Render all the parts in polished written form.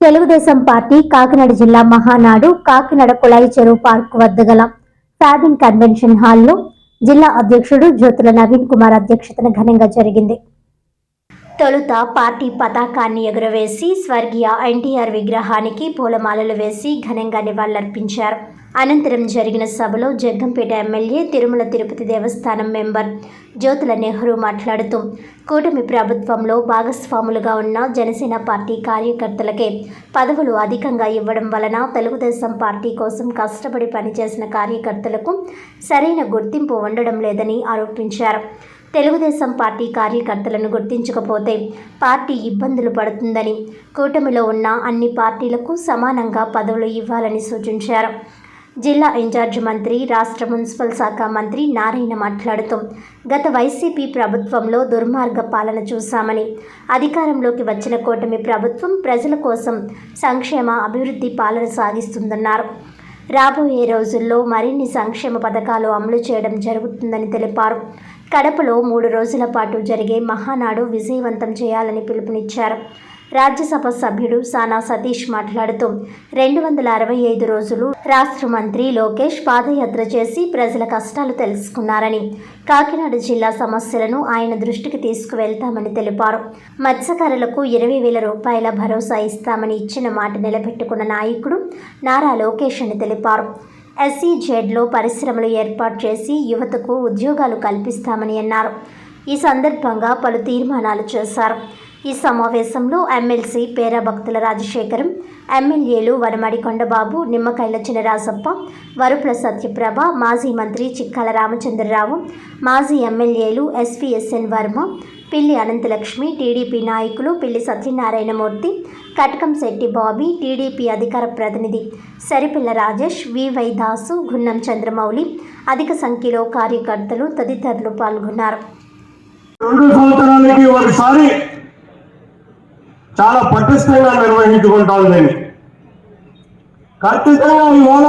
Telugu Desam party Kakinada జిల్లా మహానాడు కాకినాడ కుళాయి చెరువు పార్క్ వద్ద గల ఫ్యాబిన్ కన్వెన్షన్ హాల్లో జిల్లా అధ్యక్షుడు జ్యోతుల నవీన్ కుమార్ అధ్యక్షతన ఘనంగా జరిగింది. తొలుత పార్టీ పతాకాన్ని ఎగురవేసి స్వర్గీయ ఎన్టీఆర్ విగ్రహానికి పూలమాలలు వేసి ఘనంగా నివాళులర్పించారు. అనంతరం జరిగిన సభలో జగ్గంపేట ఎమ్మెల్యే తిరుమల తిరుపతి దేవస్థానం మెంబర్ జ్యోతుల నెహ్రూ మాట్లాడుతూ, కూటమి ప్రభుత్వంలో భాగస్వాములుగా ఉన్న జనసేన పార్టీ కార్యకర్తలకే పదవులు అధికంగా ఇవ్వడం వలన తెలుగుదేశం పార్టీ కోసం కష్టపడి పనిచేసిన కార్యకర్తలకు సరైన గుర్తింపు ఉండడం లేదని ఆరోపించారు. తెలుగుదేశం పార్టీ కార్యకర్తలను గుర్తించకపోతే పార్టీ ఇబ్బందులు పడుతుందని, కూటమిలో ఉన్న అన్ని పార్టీలకు సమానంగా పదవులు ఇవ్వాలని సూచించారు. జిల్లా ఇన్ఛార్జ్ మంత్రి, రాష్ట్ర మున్సిపల్ శాఖ మంత్రి నారాయణ మాట్లాడుతూ, గత వైసీపీ ప్రభుత్వంలో దుర్మార్గ పాలన చూశామని, అధికారంలోకి వచ్చిన కూటమి ప్రభుత్వం ప్రజల కోసం సంక్షేమ అభివృద్ధి పాలన సాగిస్తుందన్నారు. రాబోయే రోజుల్లో మరిన్ని సంక్షేమ పథకాలు అమలు చేయడం జరుగుతుందని తెలిపారు. కడపలో 3 రోజుల పాటు జరిగే మహానాడు విజయవంతం చేయాలని పిలుపునిచ్చారు. రాజ్యసభ సభ్యుడు సానా సతీష్ మాట్లాడుతూ, 265 రోజులు రాష్ట్ర మంత్రి లోకేష్ పాదయాత్ర చేసి ప్రజల కష్టాలు తెలుసుకున్నారని, కాకినాడ జిల్లా సమస్యలను ఆయన దృష్టికి తీసుకువెళ్తామని తెలిపారు. మత్స్యకారులకు 20,000 రూపాయల భరోసా ఇస్తామని ఇచ్చిన మాట నిలబెట్టుకున్న నాయకుడు నారా లోకేష్ అని తెలిపారు. SEZలో పరిశ్రమలు ఏర్పాటు చేసి యువతకు ఉద్యోగాలు కల్పిస్తామని అన్నారు. ఈ సందర్భంగా పలు తీర్మానాలు చేశారు. ఈ సమావేశంలో ఎమ్మెల్సీ పేరా భక్తుల రాజశేఖరం, ఎమ్మెల్యేలు వనమడి కొండబాబు, నిమ్మకాయల చినరాజప్ప, వరుపుల సత్యప్రభ, మాజీ మంత్రి చిక్కాల రామచంద్రరావు, మాజీ ఎమ్మెల్యేలు SPSN వర్మ, పిల్లి అనంతలక్ష్మి, టీడీపీ నాయకులు పిల్లి సత్యనారాయణమూర్తి, కటకం శెట్టి బాబీ, టీడీపీ అధికార ప్రతినిధి సరిపిల్ల రాజేష్, VY దాసు, గున్నం చంద్రమౌళి, అధిక సంఖ్యలో కార్యకర్తలు తదితరులు పాల్గొన్నారు. 2 సంవత్సరాలకి ఒకసారి చాలా పటిష్టంగా నిర్వహించుకుంటాం. దీన్ని ఖచ్చితంగా ఇవాళ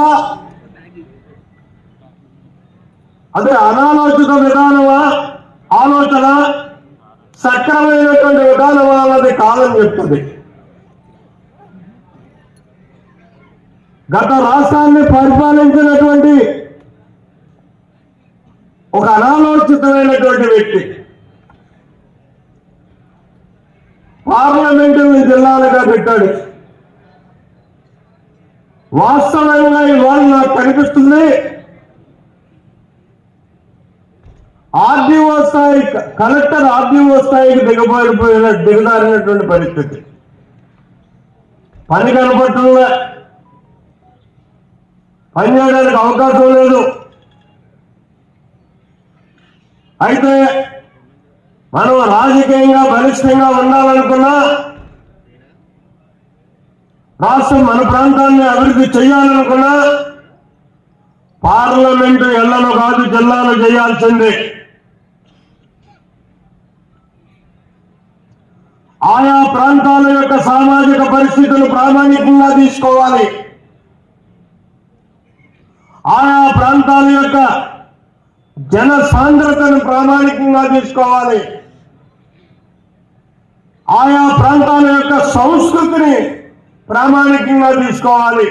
అదే అనాలోచిత విధానమా, ఆలోచన సక్రమైనటువంటి విధానం అన్నది కాలం చెప్తుంది. గత రాష్ట్రాన్ని పరిపాలించినటువంటి ఒక అనాలోచితమైనటువంటి వ్యక్తి పార్లమెంటుని జిల్లాలుగా పెట్టాడు. వాస్తవంగా ఇవాళ నాకు కనిపిస్తుంది, ఆర్డీఓ స్థాయి కలెక్టర్ ఆర్డీఓ స్థాయికి దిగజారినటువంటి పరిస్థితి. పని కనపడుతుందా, పని చేయడానికి అవకాశం లేదు. అయితే మనం రాజకీయంగా బలిష్టంగా ఉండాలనుకున్నా, రాష్ట్రం మన ప్రాంతాన్ని అభివృద్ధి చేయాలనుకున్నా పార్లమెంటు ఎల్లను కాదు జిల్లాలు చేయాల్సిందే. ఆయా ప్రాంతాల యొక్క సామాజిక పరిస్థితులు ప్రామాణికంగా తీసుకోవాలి. ఆయా ప్రాంతాల యొక్క జన సాంద్రతను ప్రామాణికంగా తీసుకోవాలి. ఆయా ప్రాంతాల యొక్క సంస్కృతిని ప్రామాణికంగా తీసుకోవాలి.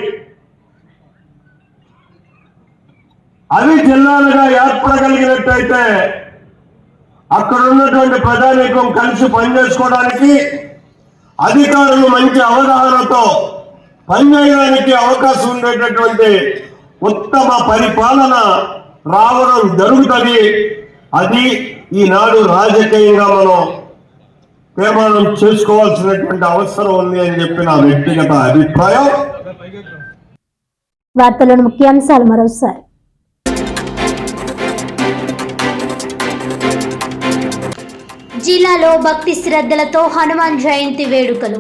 అవి జిల్లాలుగా ఏర్పడగలిగినట్టయితే అక్కడ ఉన్నటువంటి ప్రజానీకం కలిసి పనిచేసుకోవడానికి, అధికారులు మంచి అవగాహనతో పనిచేయడానికి అవకాశం ఉండేటటువంటి ఉత్తమ పరిపాలన రావడం జరుగుతుంది. అది ఈనాడు రాజకీయంగా మనం తీర్మానం చేసుకోవాల్సినటువంటి అవసరం ఉంది అని చెప్పి నా వ్యక్తిగత అభిప్రాయం. వార్తలోని ముఖ్యాంశాలు మరోసారి. జిల్లాలో భక్తి శ్రద్ధలతో హనుమాన్ జయంతి వేడుకలు.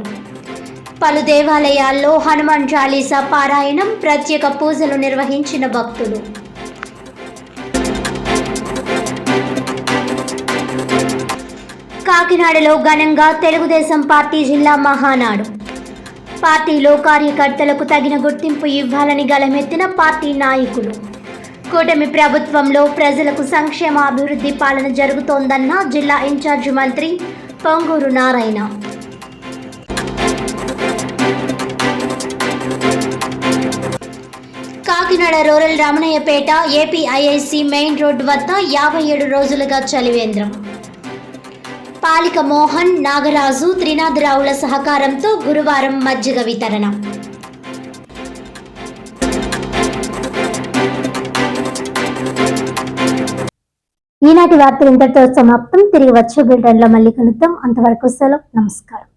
పలు దేవాలయాల్లో హనుమాన్ చాలీసా పారాయణం, ప్రత్యేక పూజలు నిర్వహించిన భక్తులు. కాకినాడలో ఘనంగా తెలుగుదేశం పార్టీ జిల్లా మహానాడు. పార్టీలో కార్యకర్తలకు తగిన గుర్తింపు ఇవ్వాలని గళమెత్తిన పార్టీ నాయకులు. కూటమి ప్రభుత్వంలో ప్రజలకు సంక్షేమ అభివృద్ధి పాలన జరుగుతోందన్న జిల్లా ఇన్ఛార్జ్ మంత్రి Ponguru Narayana. Kakinada rural Ramanayyapeta APIIC main road వద్ద 57 రోజులుగా చలివేంద్రం. పాలిక మోహన్, నాగరాజు, త్రినాథరావుల సహకారంతో గురువారం మజ్జిగ వితరణ. ఈనాటి వార్తలు ఇంతటితో సమాప్తం. తిరిగి వచ్చే బులెటిన్లో మళ్ళీ కలుద్దాం. అంతవరకు సెలవు. నమస్కారం.